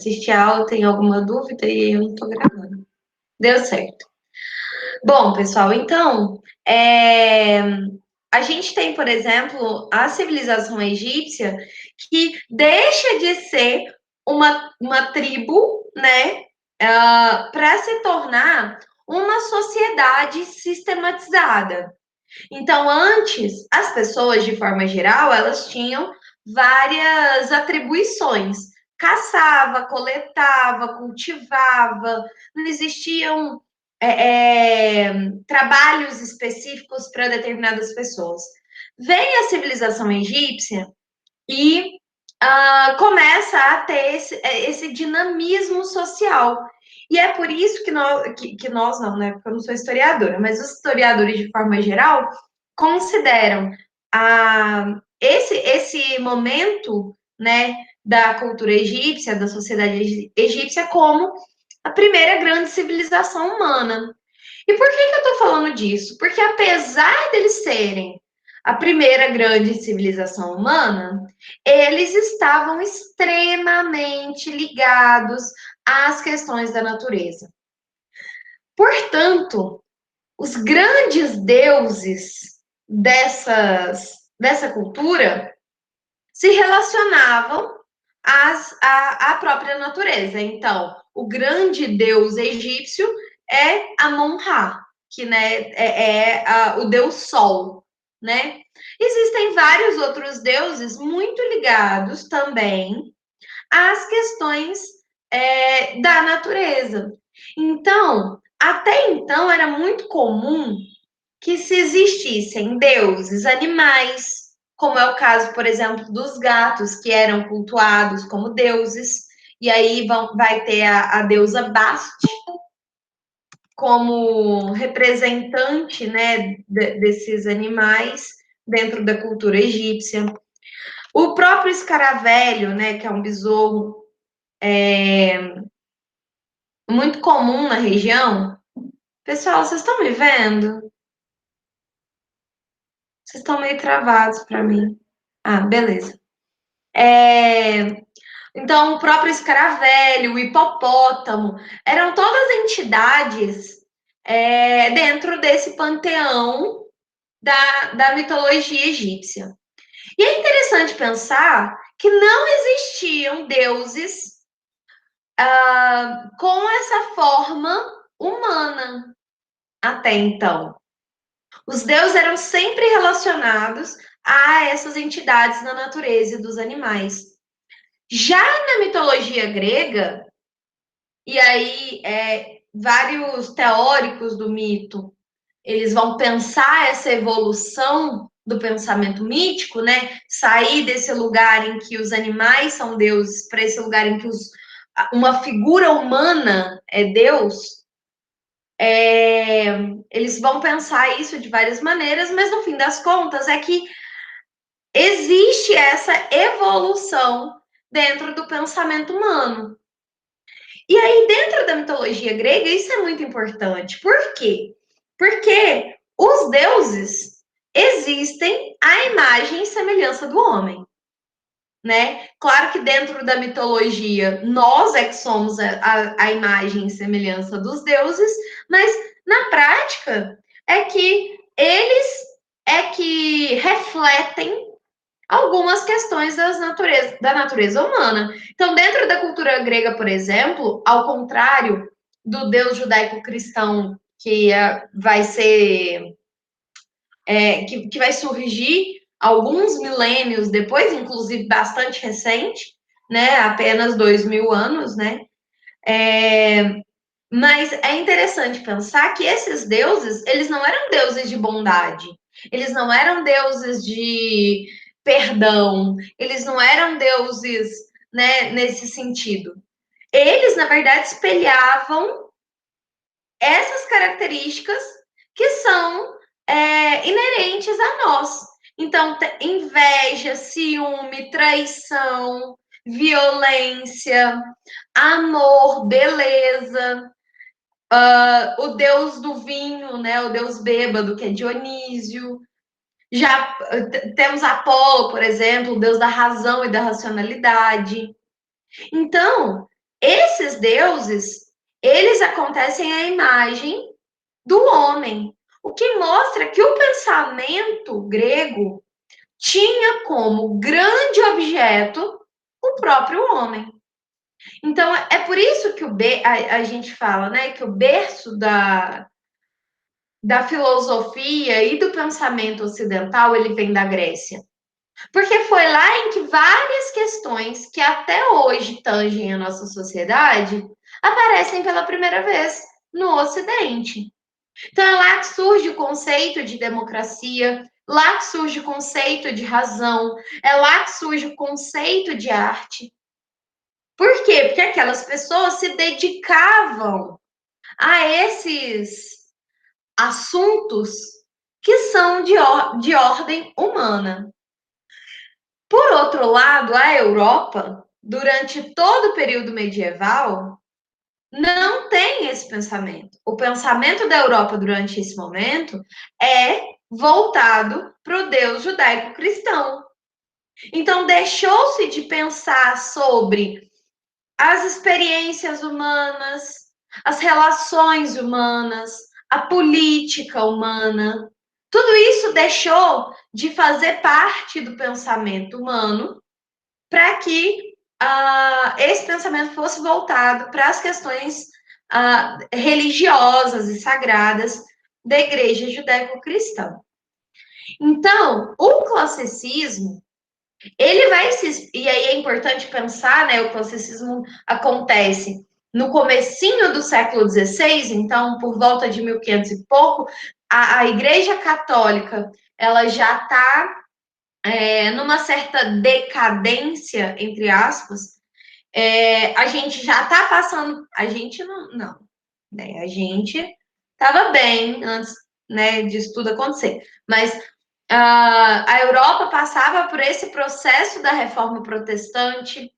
assistir a aula, tem alguma dúvida e eu não tô gravando. Deu certo. Bom, pessoal, então, a gente tem, por exemplo, a civilização egípcia que deixa de ser uma tribo, né, para se tornar uma sociedade sistematizada. Então, antes, as pessoas, de forma geral, elas tinham várias atribuições. Caçava, coletava, cultivava, não existiam trabalhos específicos para determinadas pessoas. Vem a civilização egípcia e começa a ter esse dinamismo social. E é por isso que nós não, né? Porque eu não sou historiadora, mas os historiadores, de forma geral, consideram esse momento, né, da cultura egípcia, da sociedade egípcia, como a primeira grande civilização humana. E por que eu estou falando disso? Porque apesar deles serem a primeira grande civilização humana, eles estavam extremamente ligados às questões da natureza. Portanto, os grandes deuses dessa cultura se relacionavam à própria natureza. Então, o grande deus egípcio é Amon-Ra, que, né, o deus Sol, né? Existem vários outros deuses muito ligados também às questões da natureza. Então, até então era muito comum que se existissem deuses animais, como é o caso, por exemplo, dos gatos, que eram cultuados como deuses, e aí vai ter a deusa Bast como representante, né, desses animais dentro da cultura egípcia. O próprio escaravelho, né, que é um besouro muito comum na região. Pessoal, vocês estão me vendo? Vocês estão meio travados para mim. Ah, beleza. Então, o próprio escaravelho, o hipopótamo, eram todas entidades dentro desse panteão da mitologia egípcia. E é interessante pensar que não existiam deuses com essa forma humana até então. Os deuses eram sempre relacionados a essas entidades da natureza e dos animais. Já na mitologia grega, e aí vários teóricos do mito, eles vão pensar essa evolução do pensamento mítico, né? Sair desse lugar em que os animais são deuses para esse lugar em que uma figura humana é Deus. Eles vão pensar isso de várias maneiras, mas no fim das contas é que existe essa evolução dentro do pensamento humano. E aí, dentro da mitologia grega, isso é muito importante. Por quê? Porque os deuses existem à imagem e semelhança do homem, né? Claro que dentro da mitologia, nós é que somos a imagem e semelhança dos deuses, mas na prática é que eles é que refletem algumas questões da natureza humana. Então, dentro da cultura grega, por exemplo, ao contrário do deus judaico-cristão que vai ser que vai surgir alguns milênios depois, inclusive bastante recente, né? Apenas 2000 anos, né? Mas é interessante pensar que esses deuses, eles não eram deuses de bondade, eles não eram deuses de perdão, eles não eram deuses, né, nesse sentido. Eles, na verdade, espelhavam essas características que são inerentes a nós. Então, inveja, ciúme, traição, violência, amor, beleza, o deus do vinho, né? O deus bêbado, que é Dionísio. Já temos Apolo, por exemplo, o deus da razão e da racionalidade. Então, esses deuses, eles acontecem à imagem do homem, o que mostra que o pensamento grego tinha como grande objeto o próprio homem. Então, é por isso que a gente fala, né, que o berço da filosofia e do pensamento ocidental, ele vem da Grécia. Porque foi lá em que várias questões que até hoje tangem a nossa sociedade aparecem pela primeira vez no Ocidente. Então é lá que surge o conceito de democracia, lá que surge o conceito de razão, é lá que surge o conceito de arte. Por quê? Porque aquelas pessoas se dedicavam a esses assuntos que são de ordem humana. Por outro lado, a Europa, durante todo o período medieval, não tem esse pensamento. O pensamento da Europa durante esse momento é voltado para o Deus judaico-cristão. Então, deixou-se de pensar sobre as experiências humanas, as relações humanas, a política humana. Tudo isso deixou de fazer parte do pensamento humano para que esse pensamento fosse voltado para as questões religiosas e sagradas da igreja judaico-cristã. Então, o classicismo, ele vai se... E aí é importante pensar, né, o classicismo acontece no comecinho do século XVI, então, por volta de 1500 e pouco, a igreja católica, ela já está numa certa decadência, entre aspas. A gente já está passando, a gente não, né? A gente estava bem antes, né, disso tudo acontecer, mas a Europa passava por esse processo da reforma protestante,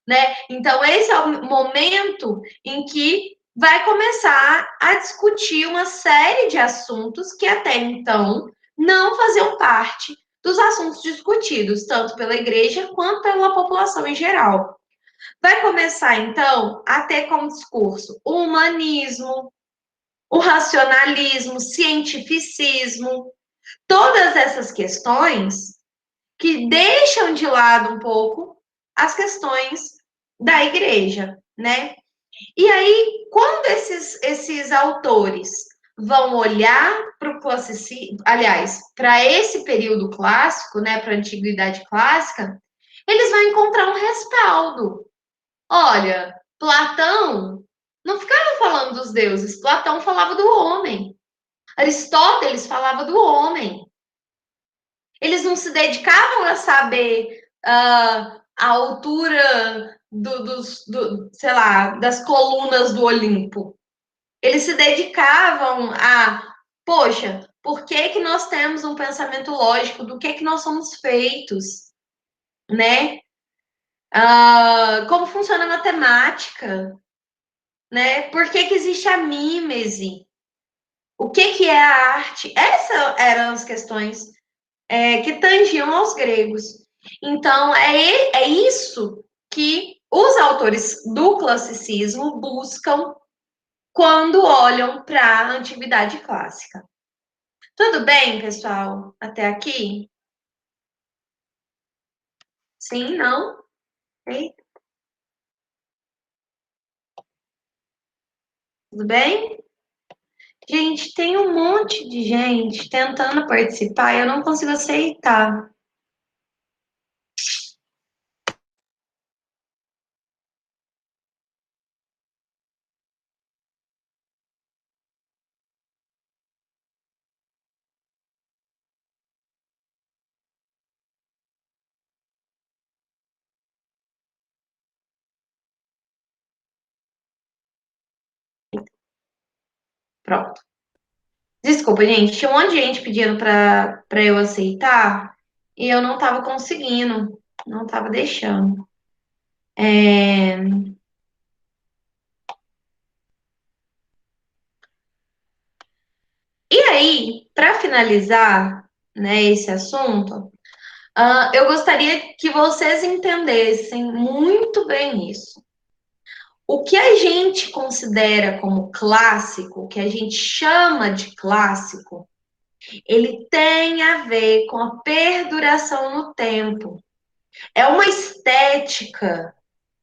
né? Então esse é o momento em que vai começar a discutir uma série de assuntos que até então não faziam parte dos assuntos discutidos, tanto pela igreja quanto pela população em geral. Vai começar, então, a ter como discurso o humanismo, o racionalismo, o cientificismo, todas essas questões que deixam de lado um pouco as questões da igreja, né? E aí, quando esses autores vão olhar para o classicismo, aliás, para esse período clássico, né, para a antiguidade clássica, eles vão encontrar um respaldo. Olha, Platão não ficava falando dos deuses, Platão falava do homem. Aristóteles falava do homem. Eles não se dedicavam a saber a altura sei lá, das colunas do Olimpo. Eles se dedicavam a, poxa, por que que nós temos um pensamento lógico do que nós somos feitos, né? Como funciona a matemática, né? Por que que existe a mímese? O que é a arte? Essas eram as questões que tangiam aos gregos. Então, é isso que os autores do classicismo buscam quando olham para a antiguidade clássica. Tudo bem, pessoal? Até aqui? Sim, não? Eita, tudo bem? Gente, tem um monte de gente tentando participar e eu não consigo aceitar. Pronto. Desculpa, gente. Tinha um monte de gente pedindo para eu aceitar e eu não estava conseguindo, não estava deixando. E aí, para finalizar, né, esse assunto, eu gostaria que vocês entendessem muito bem isso. O que a gente considera como clássico, o que a gente chama de clássico, ele tem a ver com a perduração no tempo. É uma estética,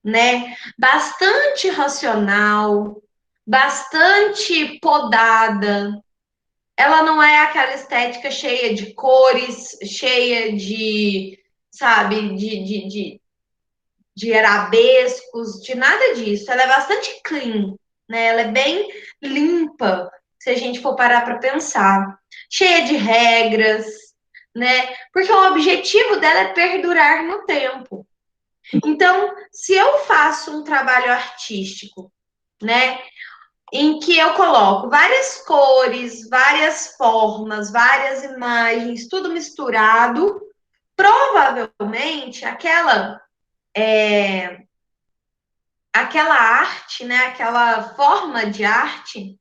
né, bastante racional, bastante podada. Ela não é aquela estética cheia de cores, cheia de, sabe, de arabescos, de nada disso. Ela é bastante clean, né? Ela é bem limpa, se a gente for parar para pensar. Cheia de regras, né? Porque o objetivo dela é perdurar no tempo. Então, se eu faço um trabalho artístico, né, em que eu coloco várias cores, várias formas, várias imagens, tudo misturado, provavelmente aquela arte, né, aquela forma de arte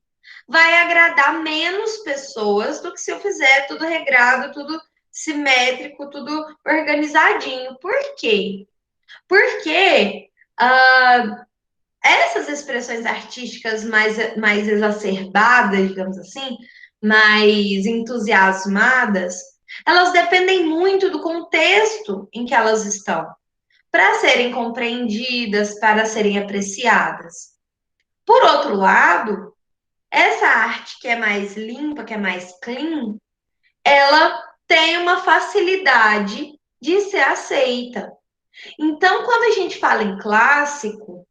vai agradar menos pessoas do que se eu fizer tudo regrado, tudo simétrico, tudo organizadinho. Por quê? Porque essas expressões artísticas mais exacerbadas, digamos assim, mais entusiasmadas, elas dependem muito do contexto em que elas estão, para serem compreendidas, para serem apreciadas. Por outro lado, essa arte que é mais limpa, que é mais clean, ela tem uma facilidade de ser aceita. Então, quando a gente fala em clássico,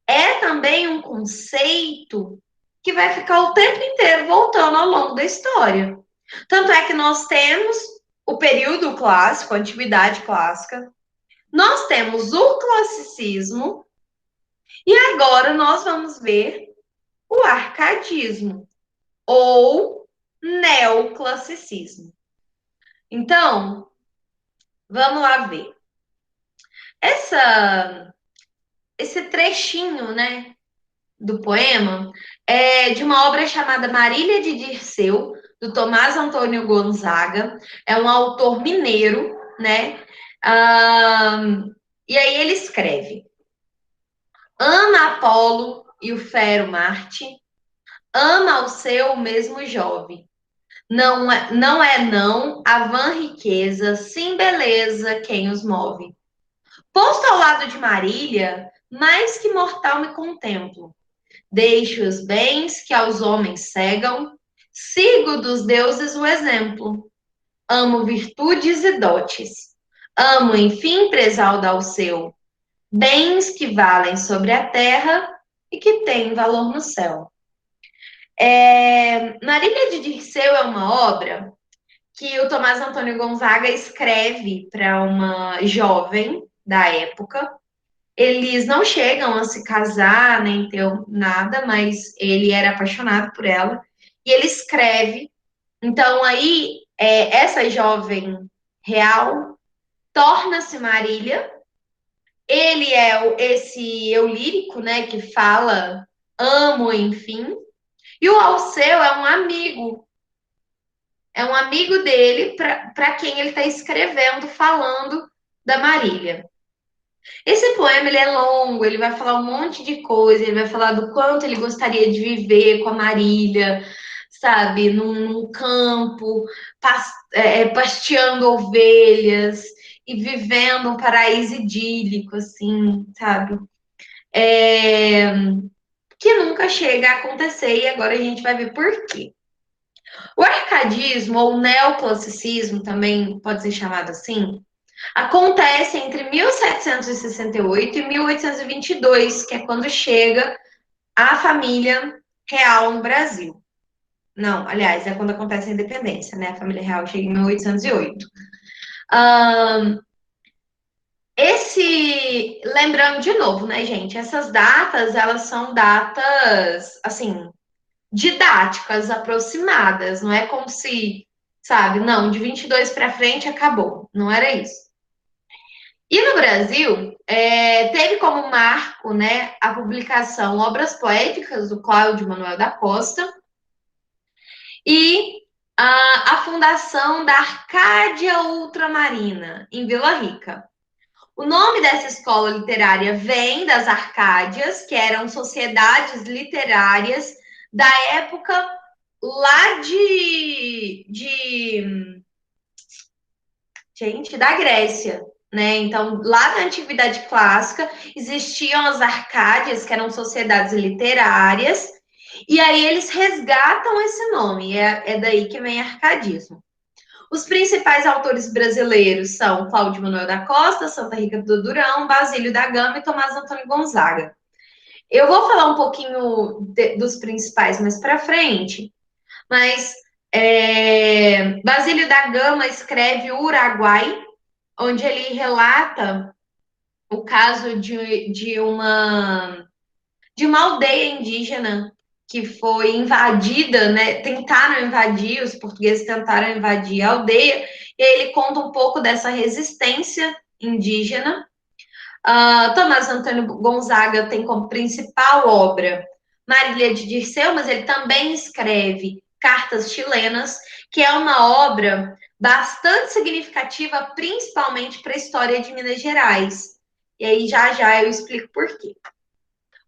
é também um conceito que vai ficar o tempo inteiro voltando ao longo da história. Tanto é que nós temos o período clássico, a antiguidade clássica, nós temos o classicismo e agora nós vamos ver o arcadismo ou neoclassicismo. Então, vamos lá ver. Esse trechinho, né, do poema é de uma obra chamada Marília de Dirceu, do Tomás Antônio Gonzaga. É um autor mineiro, né? E aí ele escreve: ama Apolo e o fero Marte, ama ao seu o mesmo jovem. Não a vã riqueza, sim beleza quem os move. Posto ao lado de Marília, mais que mortal me contemplo. Deixo os bens que aos homens cegam, sigo dos deuses o exemplo. Amo virtudes e dotes. Amo, enfim, presaldar ao seu. Bens que valem sobre a terra e que têm valor no céu. Marília de Dirceu é uma obra que o Tomás Antônio Gonzaga escreve para uma jovem da época. Eles não chegam a se casar, nem ter nada, mas ele era apaixonado por ela. E ele escreve. Então, aí, essa jovem real torna-se Marília. Ele é esse eu lírico, né, que fala amo, enfim. E o Alceu é um amigo dele para quem ele está escrevendo, falando da Marília. Esse poema ele é longo, ele vai falar um monte de coisa, ele vai falar do quanto ele gostaria de viver com a Marília, sabe, num campo, pasteando ovelhas e vivendo um paraíso idílico, assim, sabe? É, que nunca chega a acontecer e agora a gente vai ver por quê. O arcadismo ou neoclassicismo, também pode ser chamado assim, acontece entre 1768 e 1822, que é quando chega a família real no Brasil. Não, aliás, é quando acontece a independência, né? A família real chega em 1808. Lembrando de novo, né, gente? Essas datas, elas são datas, assim, didáticas, aproximadas. Não é como se, sabe, não, de 22 para frente acabou. Não era isso. E no Brasil, teve como marco, né, a publicação Obras Poéticas do Cláudio Manuel da Costa e a fundação da Arcádia Ultramarina, em Vila Rica. O nome dessa escola literária vem das Arcádias, que eram sociedades literárias da época lá gente, da Grécia, né? Então, lá na Antiguidade Clássica, existiam as Arcádias, que eram sociedades literárias, e aí eles resgatam esse nome, é daí que vem arcadismo. Os principais autores brasileiros são Cláudio Manuel da Costa, Santa Rita do Durão, Basílio da Gama e Tomás Antônio Gonzaga. Eu vou falar um pouquinho dos principais mais para frente, mas Basílio da Gama escreve O Uruguai, onde ele relata o caso de uma aldeia indígena que foi invadida, né? Tentaram invadir, os portugueses tentaram invadir a aldeia, e aí ele conta um pouco dessa resistência indígena. Tomás Antônio Gonzaga tem como principal obra Marília de Dirceu, mas ele também escreve Cartas Chilenas, que é uma obra bastante significativa, principalmente para a história de Minas Gerais. E aí já eu explico por quê.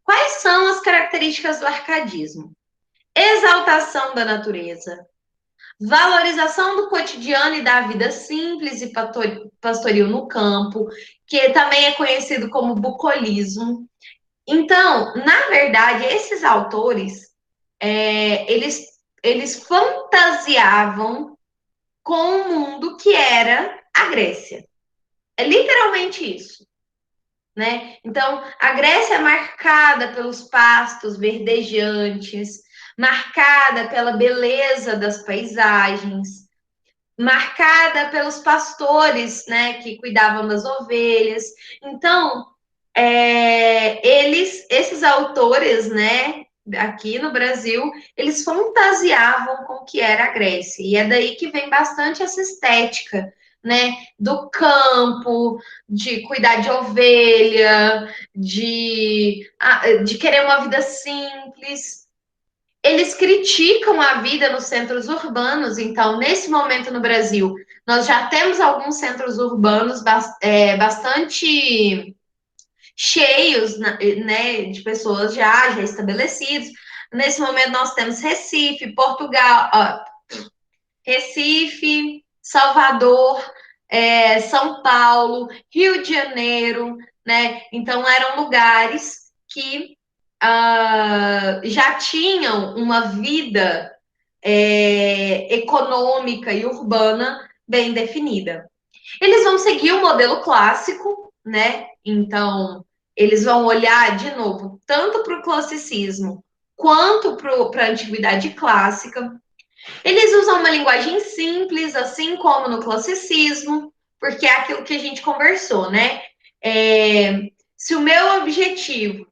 Quais são as características do arcadismo? Exaltação da natureza, valorização do cotidiano e da vida simples e pastoril no campo, que também é conhecido como bucolismo. Então, na verdade, esses autores, eles fantasiavam com o mundo que era a Grécia. É literalmente isso. Né? Então, a Grécia é marcada pelos pastos verdejantes, marcada pela beleza das paisagens, marcada pelos pastores, né, que cuidavam das ovelhas. Então, esses autores, né, aqui no Brasil, eles fantasiavam com o que era a Grécia. E é daí que vem bastante essa estética, né, do campo, de cuidar de ovelha, de querer uma vida simples. Eles criticam a vida nos centros urbanos, então, nesse momento no Brasil, nós já temos alguns centros urbanos bastante cheios, né, de pessoas já estabelecidos. Nesse momento, nós temos Recife, Portugal, Recife, Salvador, São Paulo, Rio de Janeiro, né? Então, eram lugares que já tinham uma vida econômica e urbana bem definida. Eles vão seguir o modelo clássico, né? Então, eles vão olhar de novo tanto para o classicismo quanto para a antiguidade clássica. Eles usam uma linguagem simples, assim como no classicismo, porque é aquilo que a gente conversou, né? Se o meu objetivo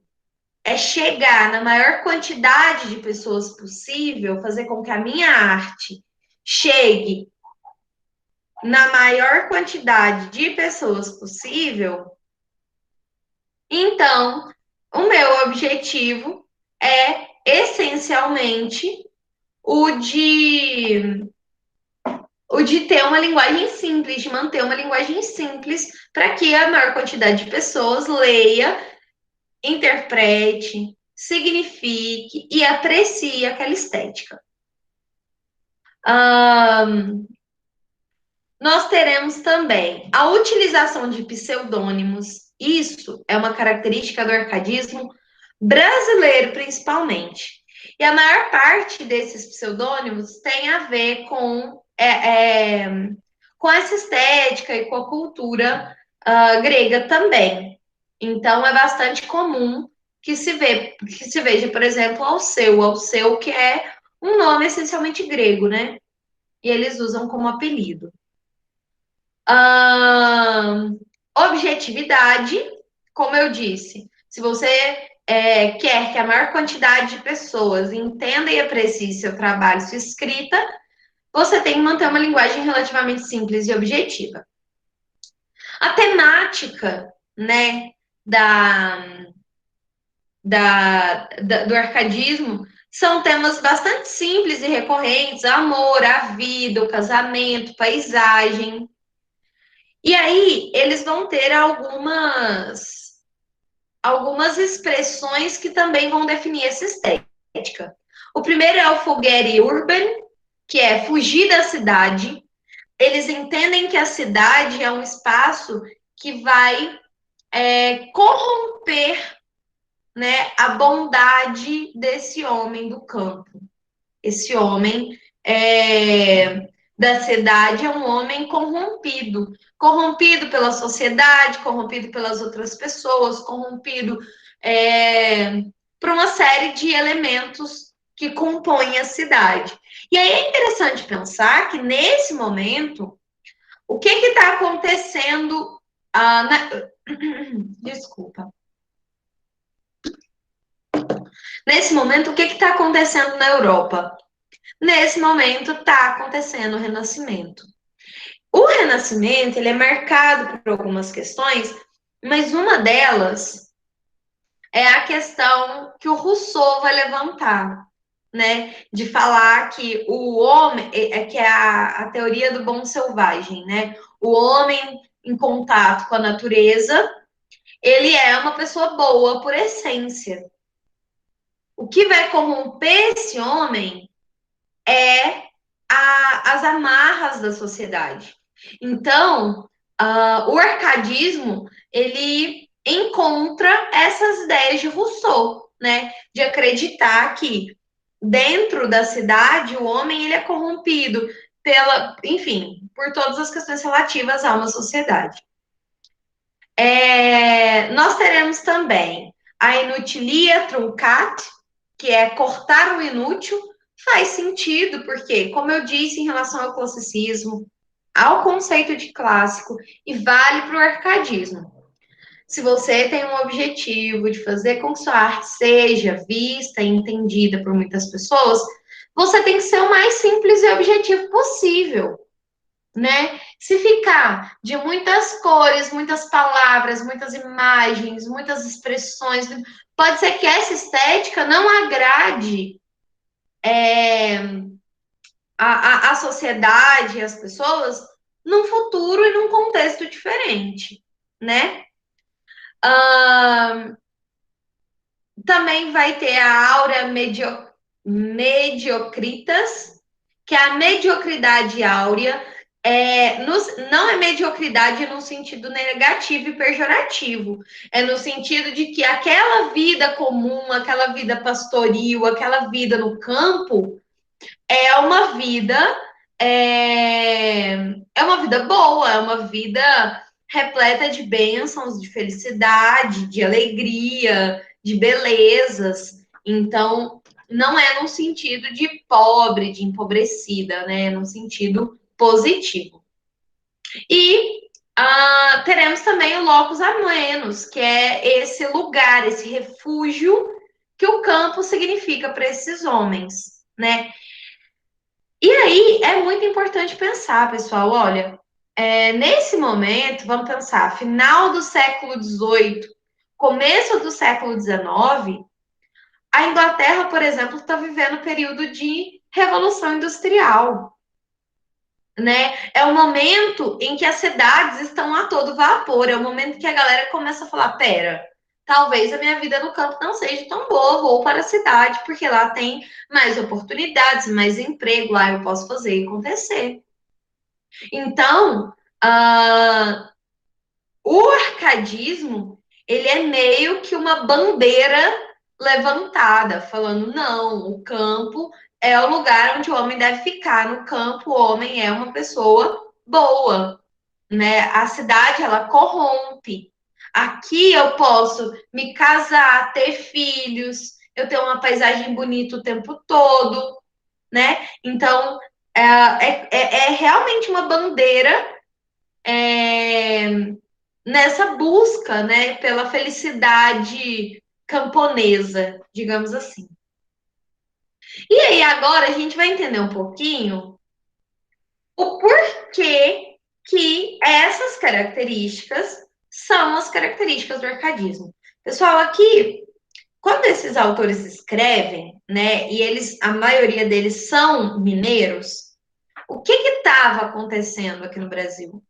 é chegar na maior quantidade de pessoas possível, fazer com que a minha arte chegue na maior quantidade de pessoas possível, então o meu objetivo é essencialmente o de ter uma linguagem simples, de manter uma linguagem simples para que a maior quantidade de pessoas leia, interprete, signifique e aprecie aquela estética. Nós teremos também a utilização de pseudônimos. Isso é uma característica do arcadismo brasileiro, principalmente. E a maior parte desses pseudônimos tem a ver com essa estética e com a cultura grega também. Então, é bastante comum que se veja, por exemplo, Alceu, que é um nome essencialmente grego, né? E eles usam como apelido. Objetividade, como eu disse, se você quer que a maior quantidade de pessoas entenda e aprecie seu trabalho, sua escrita, você tem que manter uma linguagem relativamente simples e objetiva. A temática, né, do arcadismo são temas bastante simples e recorrentes: amor, a vida, o casamento, paisagem. E aí, eles vão ter algumas expressões que também vão definir essa estética. O primeiro é o foguete urban, que é fugir da cidade. Eles entendem que a cidade é um espaço que vai corromper, né, a bondade desse homem do campo. Esse homem da cidade é um homem corrompido. Corrompido pela sociedade, corrompido pelas outras pessoas, corrompido por uma série de elementos que compõem a cidade. E aí é interessante pensar que, nesse momento, o que está acontecendo Desculpa. Nesse momento, o que está acontecendo na Europa? Nesse momento, está acontecendo o Renascimento. O Renascimento, ele é marcado por algumas questões, mas uma delas é a questão que o Rousseau vai levantar, né? De falar que o homem, que é a teoria do bom selvagem, né? O homem em contato com a natureza, ele é uma pessoa boa por essência. O que vai corromper esse homem é as amarras da sociedade. Então, o arcadismo, ele encontra essas ideias de Rousseau, né? De acreditar que dentro da cidade o homem ele é corrompido enfim, por todas as questões relativas a uma sociedade. Nós teremos também a inutilia truncat, que é cortar o inútil. Faz sentido, porque, como eu disse em relação ao classicismo, ao conceito de clássico, e vale para o arcadismo. Se você tem um objetivo de fazer com que sua arte seja vista e entendida por muitas pessoas, você tem que ser o mais simples e objetivo possível, né? Se ficar de muitas cores, muitas palavras, muitas imagens, muitas expressões, pode ser que essa estética não agrade a sociedade, as pessoas, num futuro e num contexto diferente, né? Também vai ter a aura mediocritas, que é a mediocridade áurea. Não é mediocridade no sentido negativo e pejorativo, é no sentido de que aquela vida comum, aquela vida pastoril, aquela vida no campo, é uma vida é uma vida boa, é uma vida repleta de bênçãos, de felicidade, de alegria, de belezas. Então, não é no sentido de pobre, de empobrecida, né? É no sentido positivo. E teremos também o locus amenus, que é esse lugar, esse refúgio que o campo significa para esses homens, né? E aí é muito importante pensar, pessoal, olha, nesse momento, vamos pensar, final do século XVIII, começo do século XIX, a Inglaterra, por exemplo, está vivendo um período de revolução industrial, né? É o momento em que as cidades estão a todo vapor, é o momento que a galera começa a falar, pera, talvez a minha vida no campo não seja tão boa, vou para a cidade, porque lá tem mais oportunidades, mais emprego, lá eu posso fazer e acontecer. Então, o arcadismo, ele é meio que uma bandeira levantada, falando, não, o campo é o lugar onde o homem deve ficar. No campo, o homem é uma pessoa boa, né? A cidade, ela corrompe. Aqui eu posso me casar, ter filhos, eu tenho uma paisagem bonita o tempo todo, né? Então, é realmente uma bandeira nessa busca, né, pela felicidade camponesa, digamos assim. E aí, agora a gente vai entender um pouquinho o porquê que essas características são as características do arcadismo. Pessoal, aqui, quando esses autores escrevem, né, e a maioria deles são mineiros, o que estava acontecendo aqui no Brasil?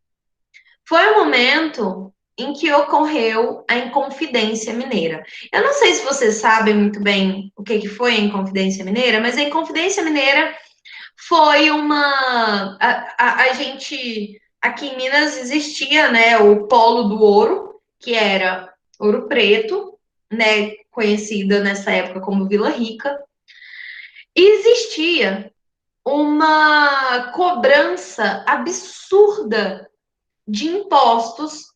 foi o momento em que ocorreu a Inconfidência Mineira. Eu não sei se vocês sabem muito bem o que foi a Inconfidência Mineira, mas a Inconfidência Mineira foi uma. A gente. Aqui em Minas existia, né, o Polo do Ouro, que era Ouro Preto, né, conhecida nessa época como Vila Rica. E existia uma cobrança absurda de impostos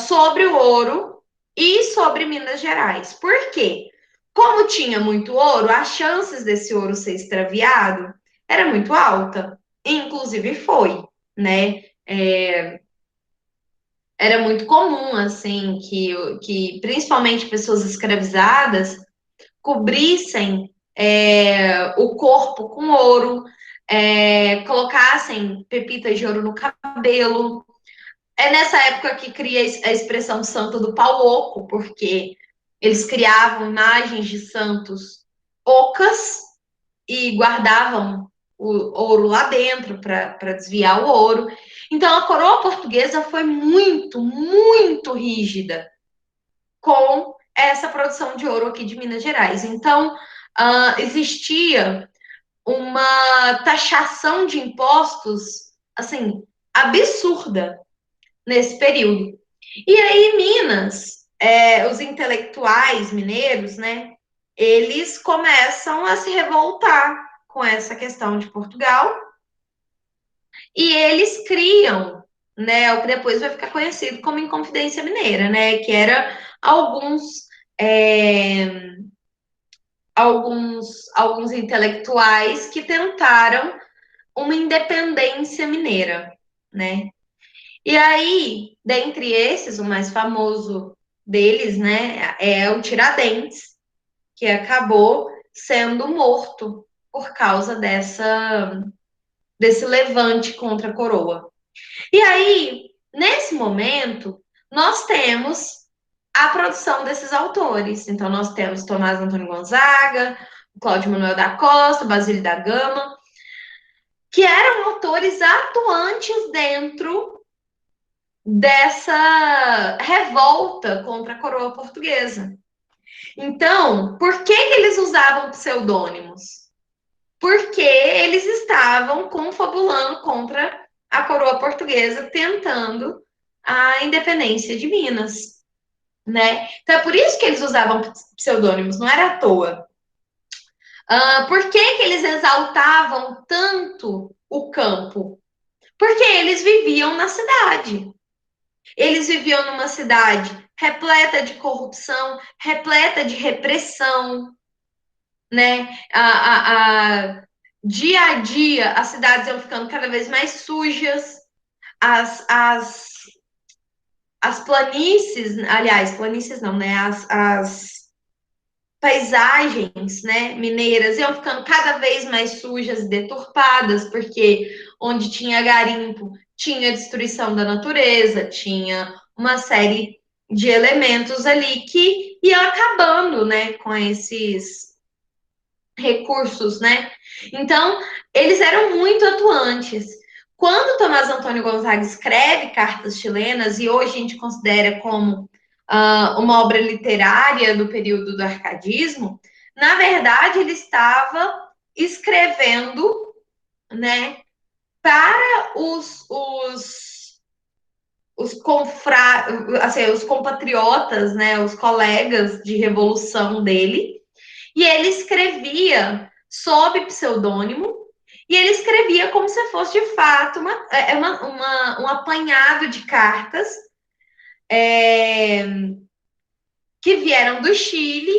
sobre o ouro e sobre Minas Gerais. Por quê? Como tinha muito ouro, as chances desse ouro ser extraviado era muito alta. Inclusive foi, né? Era muito comum, assim, que principalmente pessoas escravizadas cobrissem o corpo com ouro, colocassem pepitas de ouro no cabelo. É nessa época que cria a expressão santo do pau oco, porque eles criavam imagens de santos ocas e guardavam o ouro lá dentro para desviar o ouro. Então a coroa portuguesa foi muito, muito rígida com essa produção de ouro aqui de Minas Gerais. Então existia uma taxação de impostos assim absurda nesse período. E aí, Minas, os intelectuais mineiros, né, eles começam a se revoltar com essa questão de Portugal e eles criam, né, o que depois vai ficar conhecido como Inconfidência Mineira, né, que era alguns é, alguns intelectuais que tentaram uma independência mineira, né? E aí, dentre esses, o mais famoso deles, né, é o Tiradentes, que acabou sendo morto por causa desse levante contra a coroa. E aí, nesse momento, nós temos a produção desses autores. Então, nós temos Tomás Antônio Gonzaga, Cláudio Manuel da Costa, Basílio da Gama, que eram autores atuantes dentro dessa revolta contra a coroa portuguesa. Então, por que eles usavam pseudônimos? Porque eles estavam confabulando contra a coroa portuguesa, tentando a independência de Minas, né? Então é por isso que eles usavam pseudônimos, não era à toa. Por que eles exaltavam tanto o campo? Porque eles viviam na cidade. Eles viviam numa cidade repleta de corrupção, repleta de repressão, né? Dia a dia, as cidades iam ficando cada vez mais sujas, as, as, as planícies, aliás, planícies não, né? As paisagens, né, mineiras iam ficando cada vez mais sujas e deturpadas, porque onde tinha garimpo, tinha destruição da natureza, tinha uma série de elementos ali que ia acabando, né, com esses recursos, né? Então, eles eram muito atuantes. Quando Tomás Antônio Gonzaga escreve Cartas Chilenas, e hoje a gente considera como uma obra literária do período do arcadismo, na verdade ele estava escrevendo, né, para assim, os compatriotas, né, os colegas de revolução dele, e ele escrevia sob pseudônimo, e ele escrevia como se fosse de fato um apanhado de cartas é, que vieram do Chile,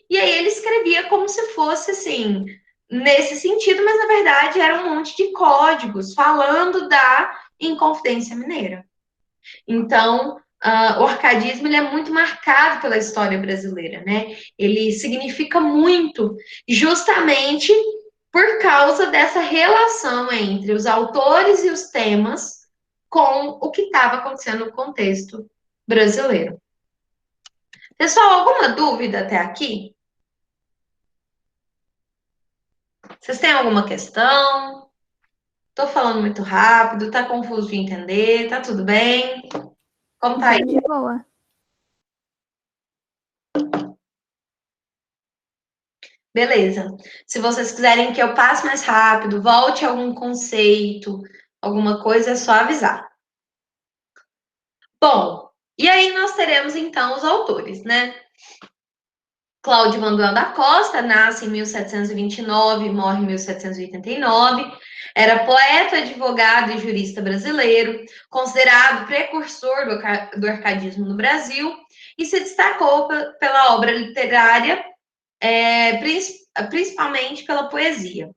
e aí ele escrevia como se fosse assim, nesse sentido, mas na verdade era um monte de códigos falando da Inconfidência Mineira. Então, o arcadismo ele é muito marcado pela história brasileira, né? Ele significa muito, justamente por causa dessa relação entre os autores e os temas com o que estava acontecendo no contexto brasileiro. Pessoal, alguma dúvida até aqui? Vocês têm alguma questão? Tô falando muito rápido, tá confuso de entender, tá tudo bem? Como tá aí? Tô de boa. Beleza. Se vocês quiserem que eu passe mais rápido, volte a algum conceito, alguma coisa, é só avisar. Bom, e aí nós teremos então os autores, né? Cláudio Manuel da Costa nasce em 1729 e morre em 1789. Era poeta, advogado e jurista brasileiro, considerado precursor do arcadismo no Brasil e se destacou pela obra literária, principalmente pela poesia.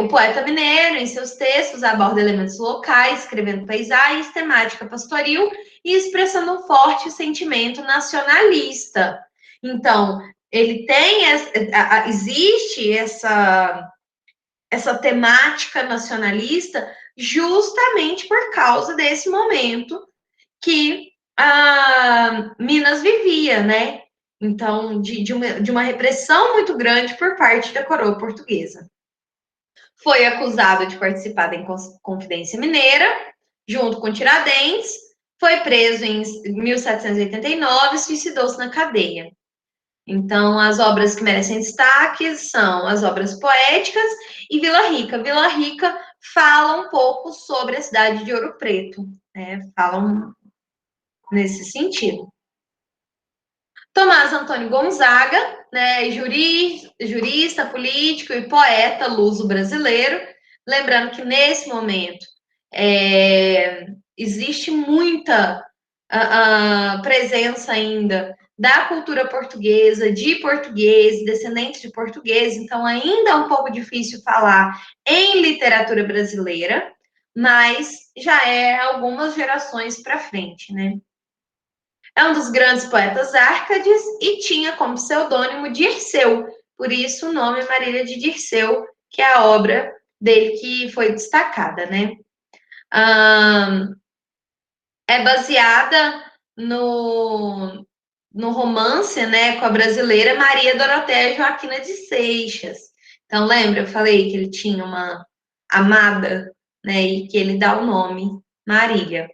O poeta mineiro, em seus textos, aborda elementos locais, escrevendo paisagens, temática pastoril e expressando um forte sentimento nacionalista. Então, ele tem, existe essa temática nacionalista justamente por causa desse momento que a Minas vivia, né? Então, de uma repressão muito grande por parte da coroa portuguesa. Foi acusado de participar da Inconfidência Mineira, junto com Tiradentes, foi preso em 1789 e suicidou-se na cadeia. Então, as obras que merecem destaque são as obras poéticas e Vila Rica. Vila Rica fala um pouco sobre a cidade de Ouro Preto, né? Falam nesse sentido. Tomás Antônio Gonzaga, né, jurista, político e poeta luso-brasileiro. Lembrando que nesse momento existe muita presença ainda da cultura portuguesa, de português, descendentes de português, então ainda é um pouco difícil falar em literatura brasileira, mas já é algumas gerações para frente, né? É um dos grandes poetas Árcades e tinha como pseudônimo Dirceu, por isso o nome Marília de Dirceu, que é a obra dele que foi destacada, né? É baseada no romance, né, com a brasileira Maria Dorotéia Joaquina de Seixas. Então, lembra, eu falei que ele tinha uma amada, né, e que ele dá o nome Marília.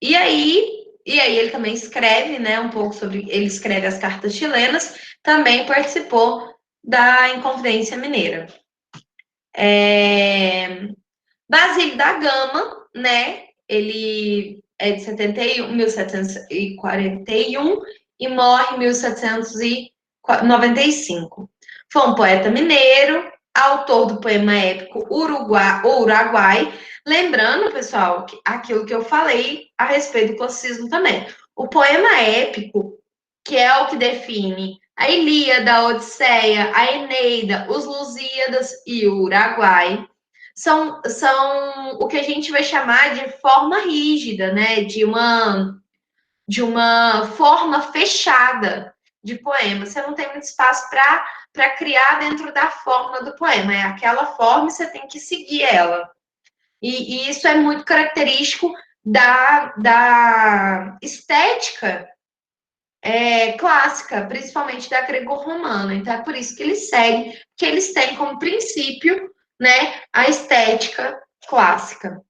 E aí ele também escreve, né, um pouco sobre, ele escreve as cartas chilenas, também participou da Inconfidência Mineira. Basílio da Gama, né, ele é de 1741 e morre em 1795. Foi um poeta mineiro, autor do poema épico Uruguai. Lembrando, pessoal, aquilo que eu falei a respeito do classicismo também. O poema épico, que é o que define a Ilíada, a Odisseia, a Eneida, os Lusíadas e o Uruguai, são o que a gente vai chamar de forma rígida, né? De uma forma fechada de poema. Você não tem muito espaço para criar dentro da forma do poema. É aquela forma e você tem que seguir ela. E isso é muito característico da estética clássica, principalmente da greco-romana. Então é por isso que eles seguem, que eles têm como princípio, né, a estética clássica.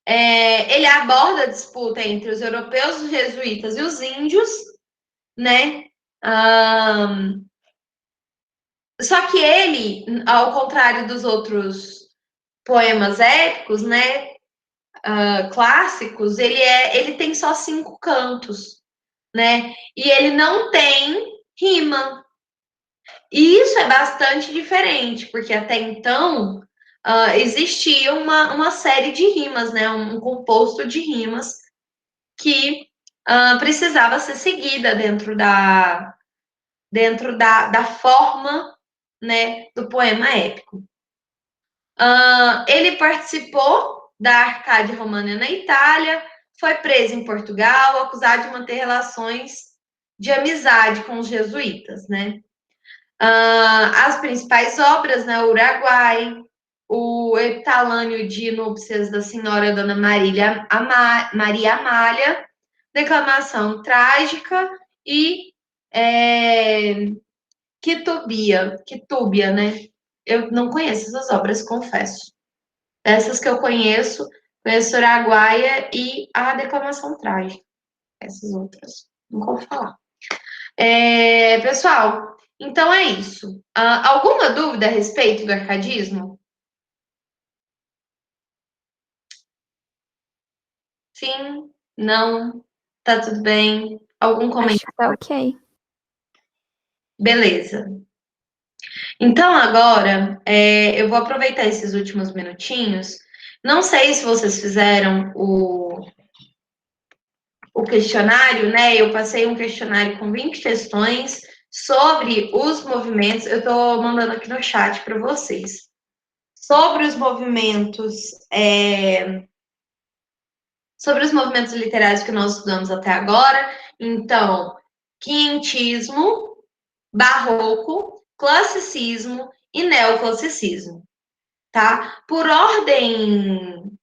Ele aborda a disputa entre os europeus, os jesuítas e os índios, né? Só que ele, ao contrário dos outros poemas épicos, né, clássicos, ele tem só 5 cantos, né? E ele não tem rima. E isso é bastante diferente, porque até então existia uma série de rimas, né? Um composto de rimas que precisava ser seguida dentro da forma, né, do poema épico. Ele participou da Arcádia Romana na Itália, foi preso em Portugal, acusado de manter relações de amizade com os jesuítas, né? As principais obras, né? Uruguai, o Etalânio de Núpcias da Senhora Dona Maria Amália, Declamação Trágica e Quitúbia, né? Eu não conheço essas obras, confesso. Essas que eu conheço Araguaia e a Declamação Trágica. Essas outras, nunca ouvi falar. Pessoal, então é isso. Alguma dúvida a respeito do arcadismo? Sim? Não? Tá tudo bem? Algum comentário? Acho que tá ok. Beleza. Então, agora, eu vou aproveitar esses últimos minutinhos. Não sei se vocês fizeram o questionário, né? Eu passei um questionário com 20 questões sobre os movimentos. Eu estou mandando aqui no chat para vocês. Sobre os movimentos, sobre os movimentos literários que nós estudamos até agora. Então, quinhentismo, barroco, classicismo e neoclassicismo, tá? Por ordem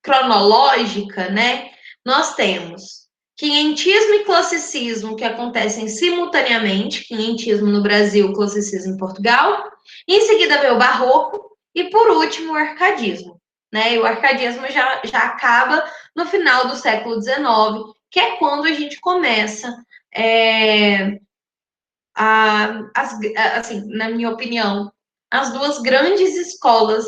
cronológica, né? Nós temos quinhentismo e classicismo que acontecem simultaneamente, quinhentismo no Brasil, classicismo em Portugal. Em seguida vem o barroco e por último o arcadismo, né? E o arcadismo já acaba no final do século XIX, que é quando a gente começa assim, na minha opinião, as duas grandes escolas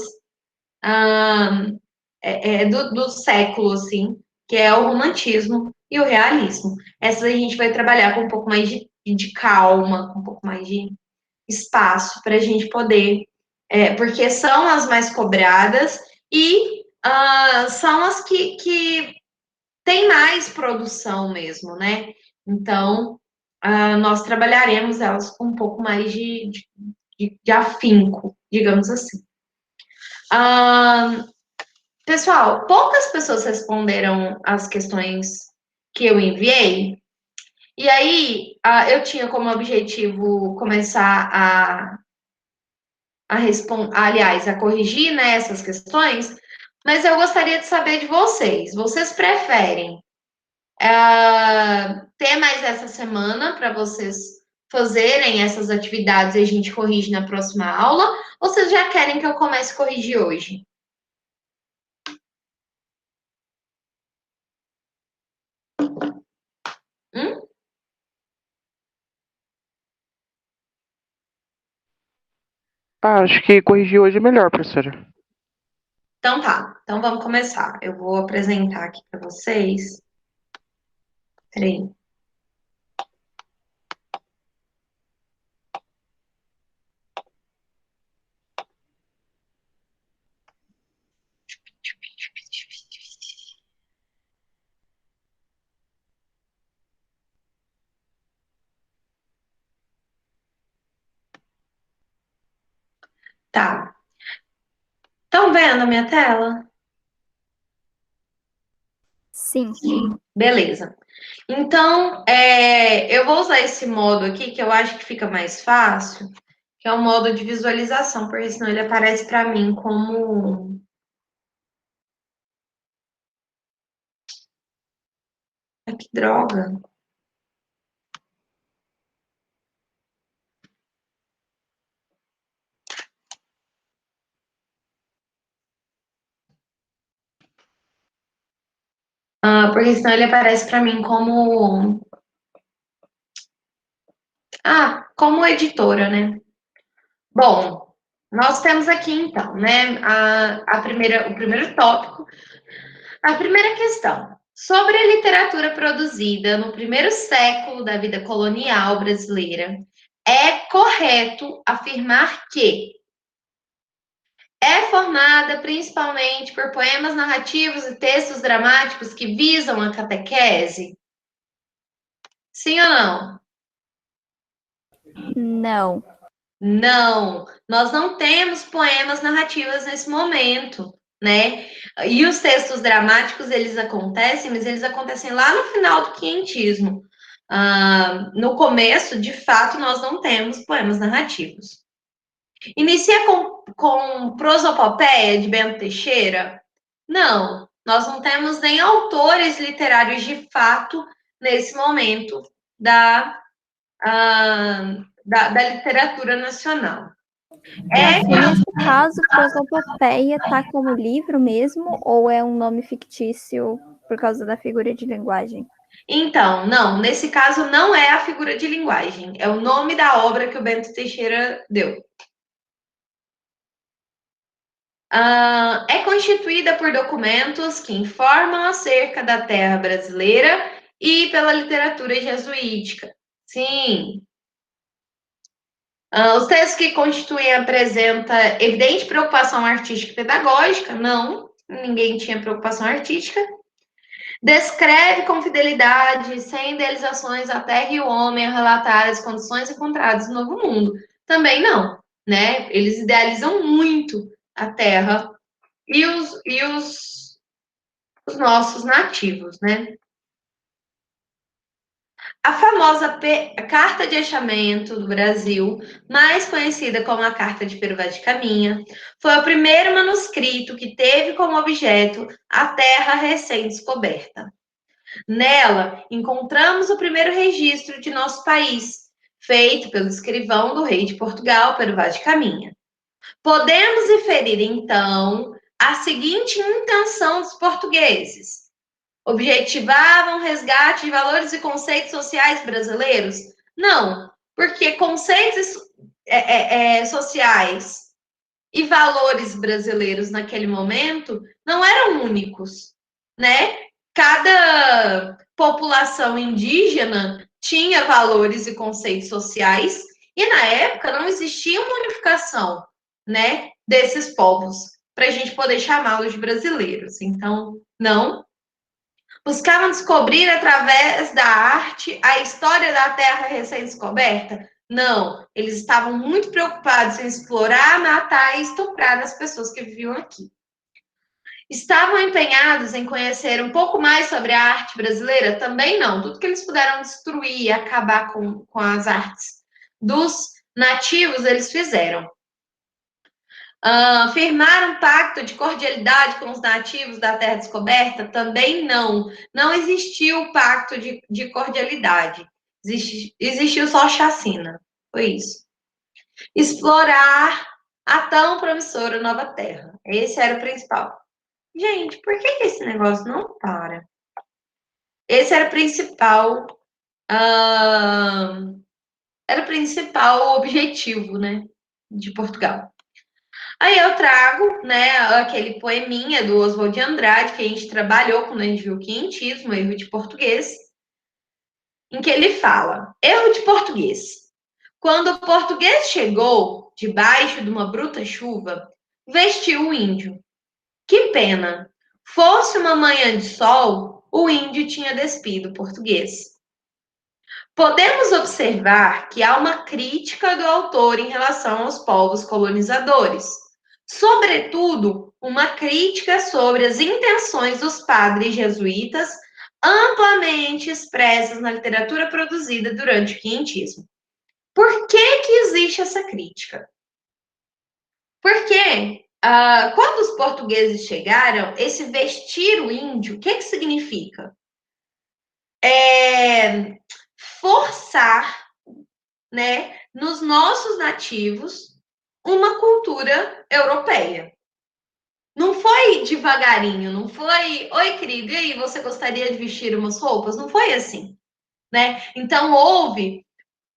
do século, assim, que é o romantismo e o realismo. Essas a gente vai trabalhar com um pouco mais de calma, com um pouco mais de espaço para a gente poder, porque são as mais cobradas e são as que têm mais produção mesmo, né? Então, nós trabalharemos elas com um pouco mais de afinco, digamos assim. Pessoal, poucas pessoas responderam as questões que eu enviei. E aí, eu tinha como objetivo começar aliás, a corrigir, né, essas questões, mas eu gostaria de saber de vocês. Vocês preferem ter mais essa semana para vocês fazerem essas atividades e a gente corrige na próxima aula? Ou vocês já querem que eu comece a corrigir hoje? Hum? Acho que corrigir hoje é melhor, professora. Então tá, então vamos começar. Eu vou apresentar aqui para vocês. Peraí. Tá. Estão vendo a minha tela? Sim. Beleza. Então, eu vou usar esse modo aqui, que eu acho que fica mais fácil, que é o modo de visualização, porque senão ele aparece para mim como. Ah, que droga. Porque senão ele aparece para mim como. Como editora, né? Bom, nós temos aqui então, né, o primeiro tópico, a primeira questão. Sobre a literatura produzida no primeiro século da vida colonial brasileira, é correto afirmar que é formada principalmente por poemas narrativos e textos dramáticos que visam a catequese? Sim ou não? Não. Não, nós não temos poemas narrativos nesse momento, né? E os textos dramáticos, eles acontecem, mas eles acontecem lá no final do quinhentismo. No começo, de fato, nós não temos poemas narrativos. Inicia com prosopopeia de Bento Teixeira? Não, nós não temos nem autores literários de fato nesse momento da da literatura nacional. Mas, nesse caso, prosopopeia está como livro mesmo ou é um nome fictício por causa da figura de linguagem? Então, não, nesse caso não é a figura de linguagem, é o nome da obra que o Bento Teixeira deu. É constituída por documentos que informam acerca da terra brasileira e pela literatura jesuítica. Sim. Os textos que constituem apresentam evidente preocupação artística e pedagógica? Não, ninguém tinha preocupação artística. Descreve com fidelidade, sem idealizações, a terra e o homem a relatar as condições encontradas no Novo Mundo? Também não, né? Eles idealizam muito a terra e os nossos nativos, né? A famosa Carta de Achamento do Brasil, mais conhecida como a Carta de Pero Vaz de Caminha, foi o primeiro manuscrito que teve como objeto a terra recém-descoberta. Nela, encontramos o primeiro registro de nosso país, feito pelo escrivão do rei de Portugal, Pero Vaz de Caminha. Podemos inferir, então, a seguinte intenção dos portugueses: objetivavam o resgate de valores e conceitos sociais brasileiros? Não, porque conceitos sociais e valores brasileiros naquele momento não eram únicos, né? Cada população indígena tinha valores e conceitos sociais e na época não existia uma unificação, né, desses povos para a gente poder chamá-los de brasileiros. Então, não. Buscavam descobrir através da arte a história da terra recém-descoberta? Não, eles estavam muito preocupados em explorar, matar e estuprar as pessoas que viviam aqui. Estavam empenhados em conhecer um pouco mais sobre a arte brasileira? Também não. Tudo que eles puderam destruir e acabar com as artes dos nativos, eles fizeram. Firmar um pacto de cordialidade com os nativos da terra descoberta? Também não. Não existiu pacto de cordialidade. Existiu só chacina. Foi isso. Explorar a tão promissora nova terra. Esse era o principal. Gente, por que esse negócio não para? Esse era o principal. Era o principal objetivo, né, de Portugal. Aí eu trago, né, aquele poeminha do Oswald de Andrade, que a gente trabalhou quando a gente viu o quinhentismo, erro de português, em que ele fala: erro de português. Quando o português chegou, debaixo de uma bruta chuva, vestiu o índio. Que pena! Fosse uma manhã de sol, o índio tinha despido o português. Podemos observar que há uma crítica do autor em relação aos povos colonizadores. Sobretudo, uma crítica sobre as intenções dos padres jesuítas amplamente expressas na literatura produzida durante o quinhentismo. Por que existe essa crítica? Porque quando os portugueses chegaram, esse vestir o índio, o que significa? Forçar, né, nos nossos nativos uma cultura europeia. Não foi devagarinho, não foi, oi, querido, e aí, você gostaria de vestir umas roupas? Não foi assim, né? Então, houve,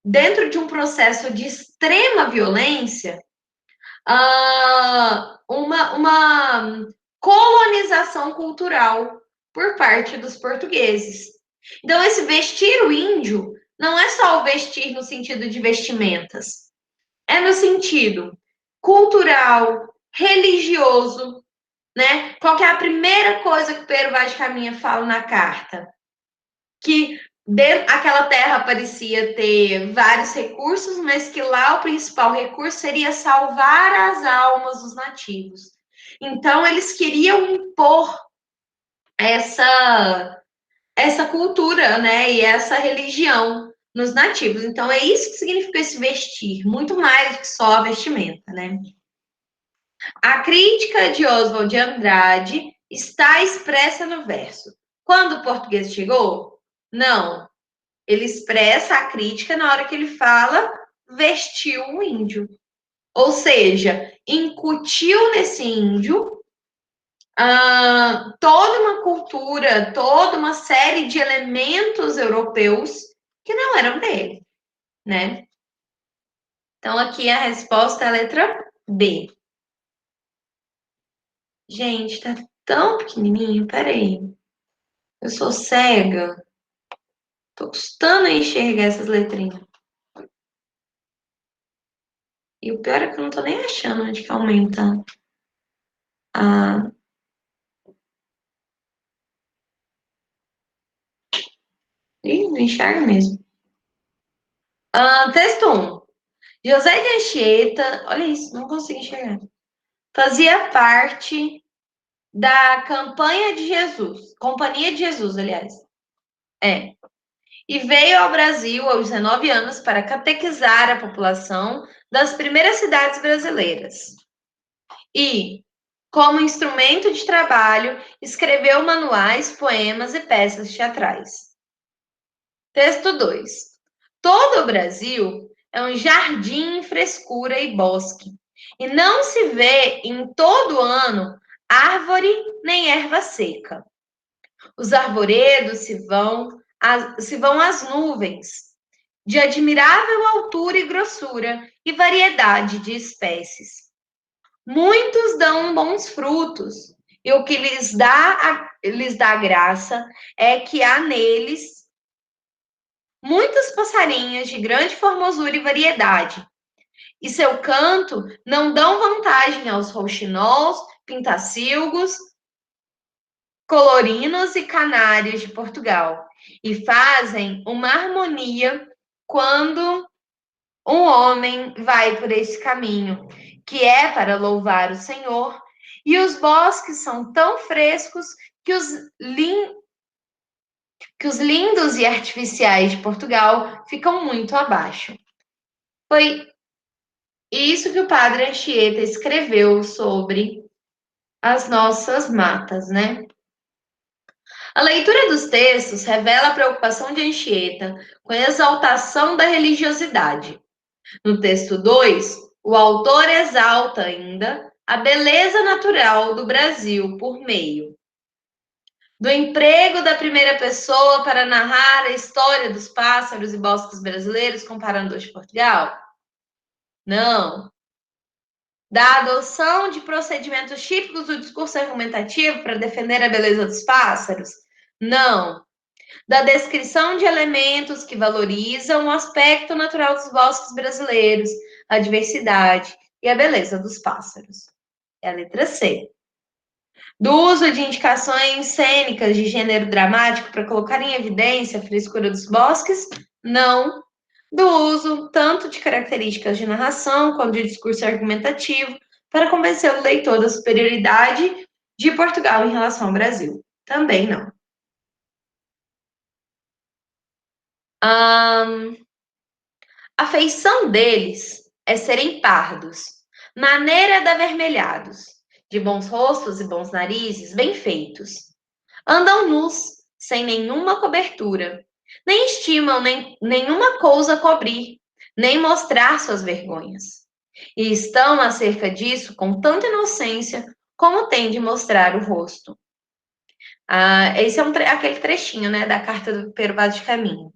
dentro de um processo de extrema violência, uma colonização cultural por parte dos portugueses. Então, esse vestir o índio não é só o vestir no sentido de vestimentas, é no sentido cultural, religioso, né? Qual que é a primeira coisa que o Pero Vaz de Caminha fala na carta? Que aquela terra parecia ter vários recursos, mas que lá o principal recurso seria salvar as almas dos nativos. Então, eles queriam impor essa cultura, né, e essa religião nos nativos. Então, é isso que significa esse vestir, muito mais do que só a vestimenta, né? A crítica de Oswald de Andrade está expressa no verso. Quando o português chegou? Não. Ele expressa a crítica na hora que ele fala vestiu o índio. Ou seja, incutiu nesse índio toda uma cultura, toda uma série de elementos europeus que não eram dele, né? Então, aqui a resposta é a letra B. Gente, tá tão pequenininho, peraí. Eu sou cega. Tô custando a enxergar essas letrinhas. E o pior é que eu não tô nem achando onde que aumenta a... Ih, não enxerga mesmo. Texto 1. José de Anchieta, olha isso, não consigo enxergar. Fazia parte da Campanha de Jesus, Companhia de Jesus, aliás. E veio ao Brasil aos 19 anos para catequizar a população das primeiras cidades brasileiras. E, como instrumento de trabalho, escreveu manuais, poemas e peças teatrais. Texto 2. Todo o Brasil é um jardim em frescura e bosque, e não se vê em todo ano árvore nem erva seca. Os arvoredos se vão às nuvens, de admirável altura e grossura e variedade de espécies. Muitos dão bons frutos, e o que lhes dá graça é que há neles muitos passarinhos de grande formosura e variedade, e seu canto não dão vantagem aos rouxinóis, pintacilgos, colorinos e canários de Portugal, e fazem uma harmonia quando um homem vai por esse caminho, que é para louvar o Senhor, e os bosques são tão frescos que os lindos e artificiais de Portugal ficam muito abaixo. Foi isso que o padre Anchieta escreveu sobre as nossas matas, né? A leitura dos textos revela a preocupação de Anchieta com a exaltação da religiosidade. No texto 2, o autor exalta ainda a beleza natural do Brasil por meio do emprego da primeira pessoa para narrar a história dos pássaros e bosques brasileiros comparando hoje Portugal? Não. Da adoção de procedimentos típicos do discurso argumentativo para defender a beleza dos pássaros? Não. Da descrição de elementos que valorizam o aspecto natural dos bosques brasileiros, a diversidade e a beleza dos pássaros. É a letra C. Do uso de indicações cênicas de gênero dramático para colocar em evidência a frescura dos bosques? Não. Do uso tanto de características de narração quanto de discurso argumentativo para convencer o leitor da superioridade de Portugal em relação ao Brasil? Também não. A feição deles é serem pardos, maneira de avermelhados, de bons rostos e bons narizes, bem feitos. Andam nus, sem nenhuma cobertura, nem estimam nenhuma cousa cobrir, nem mostrar suas vergonhas. E estão acerca disso com tanta inocência como tem de mostrar o rosto. Esse é aquele trechinho, né, da carta do Pero Vaz de Caminho.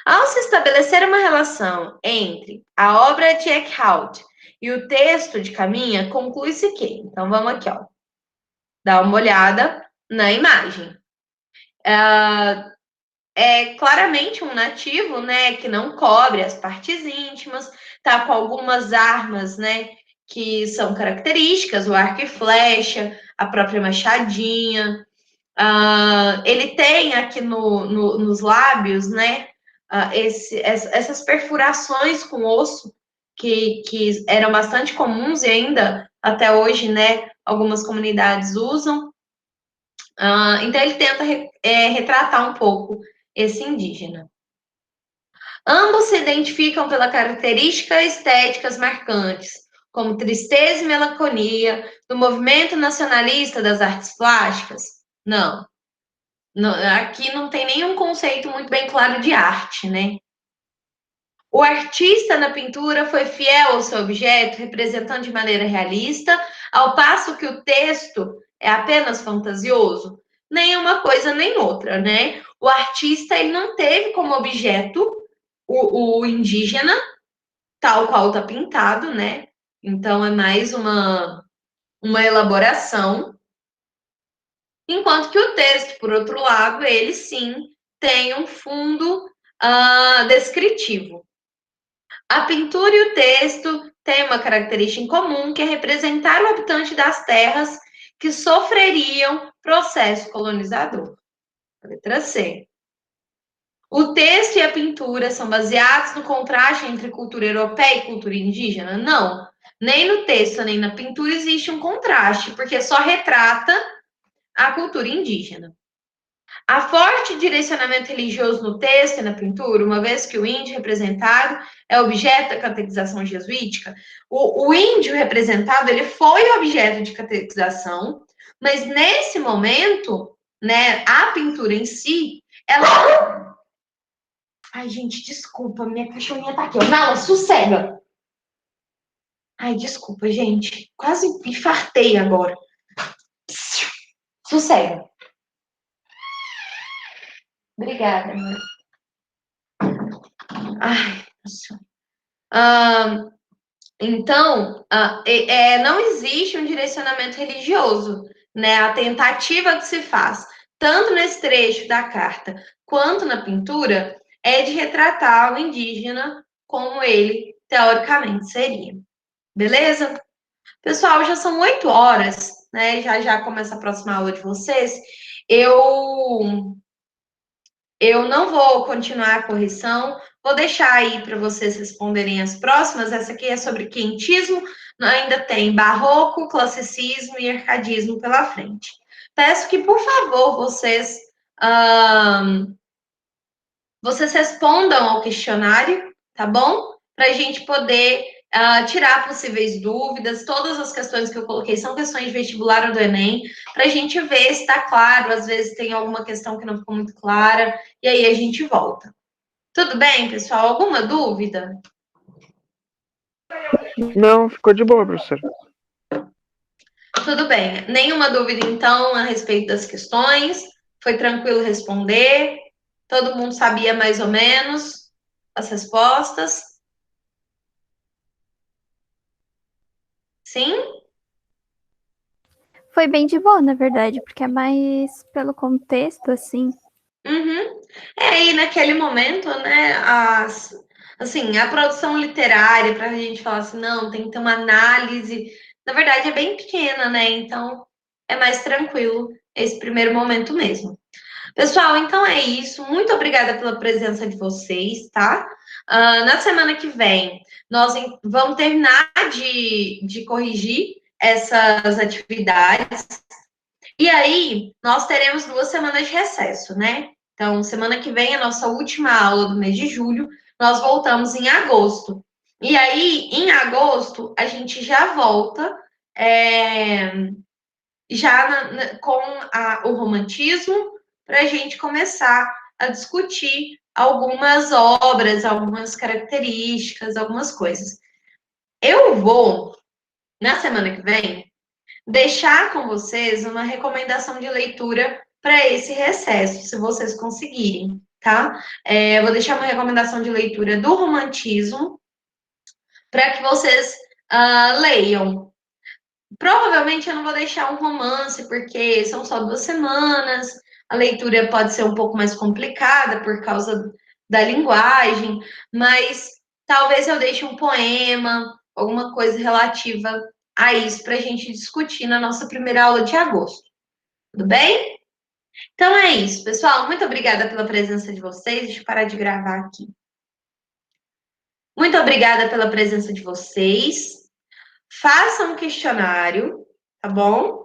Ao se estabelecer uma relação entre a obra de Eckhout e o texto de Caminha, conclui-se que, então vamos aqui, ó, dar uma olhada na imagem. É claramente um nativo, né, que não cobre as partes íntimas, tá com algumas armas, né, que são características, o arco e flecha, a própria machadinha. Ele tem aqui nos lábios, né, essas perfurações com osso que eram bastante comuns e ainda até hoje, né, algumas comunidades usam. Então ele tenta retratar um pouco esse indígena. Ambos se identificam pela característica estéticas marcantes, como tristeza e melancolia, do movimento nacionalista das artes plásticas? Não. Aqui não tem nenhum conceito muito bem claro de arte, né? O artista na pintura foi fiel ao seu objeto, representando de maneira realista, ao passo que o texto é apenas fantasioso? Nem uma coisa nem outra, né? O artista ele não teve como objeto o indígena, tal qual está pintado, né? Então é mais uma elaboração. Enquanto que o texto, por outro lado, ele sim tem um fundo descritivo. A pintura e o texto têm uma característica em comum, que é representar o habitante das terras que sofreriam processo colonizador. Letra C. O texto e a pintura são baseados no contraste entre cultura europeia e cultura indígena? Não. Nem no texto, nem na pintura existe um contraste, porque só retrata a cultura indígena. Há forte direcionamento religioso no texto e na pintura, uma vez que o índio representado é objeto da catequização jesuítica. O índio representado ele foi objeto de catequização, mas nesse momento, né, a pintura em si, ela. Ai, gente, desculpa, minha cachorrinha tá aqui. Nala, sossega. Ai, desculpa, gente. Quase infartei agora. Sossega. Obrigada, amor. Ai, então, não existe um direcionamento religioso, né? A tentativa que se faz, tanto nesse trecho da carta quanto na pintura, é de retratar o indígena como ele teoricamente seria. Beleza? Pessoal, já são 8 horas, né? Já começa a próxima aula de vocês. Eu não vou continuar a correção, vou deixar aí para vocês responderem as próximas. Essa aqui é sobre quentismo, ainda tem barroco, classicismo e arcadismo pela frente. Peço que, por favor, vocês respondam ao questionário, tá bom? Para a gente poder tirar possíveis dúvidas. Todas as questões que eu coloquei são questões de vestibular ou do Enem, para a gente ver se está claro. Às vezes tem alguma questão que não ficou muito clara, e aí a gente volta. Tudo bem, pessoal? Alguma dúvida? Não, ficou de boa, professor. Tudo bem. Nenhuma dúvida, então, a respeito das questões? Foi tranquilo responder? Todo mundo sabia mais ou menos as respostas? Sim? Foi bem de boa, na verdade, porque é mais pelo contexto, assim. Uhum. E naquele momento, né, assim, a produção literária, para a gente falar assim, não, tem que ter uma análise, na verdade é bem pequena, né, então é mais tranquilo esse primeiro momento mesmo. Pessoal, então é isso, muito obrigada pela presença de vocês, tá? Na semana que vem, nós vamos terminar de corrigir essas atividades, e aí nós teremos 2 semanas de recesso, né? Então, semana que vem, a nossa última aula do mês de julho, nós voltamos em agosto. E aí, em agosto, a gente já volta com o romantismo para a gente começar a discutir algumas obras, algumas características, algumas coisas. Eu vou, na semana que vem, deixar com vocês uma recomendação de leitura para esse recesso, se vocês conseguirem, tá? Eu vou deixar uma recomendação de leitura do romantismo para que vocês leiam. Provavelmente eu não vou deixar um romance, porque são só 2 semanas, a leitura pode ser um pouco mais complicada por causa da linguagem, mas talvez eu deixe um poema, alguma coisa relativa a isso para a gente discutir na nossa primeira aula de agosto. Tudo bem? Então é isso, pessoal. Muito obrigada pela presença de vocês. Deixa eu parar de gravar aqui. Muito obrigada pela presença de vocês. Façam um questionário, tá bom?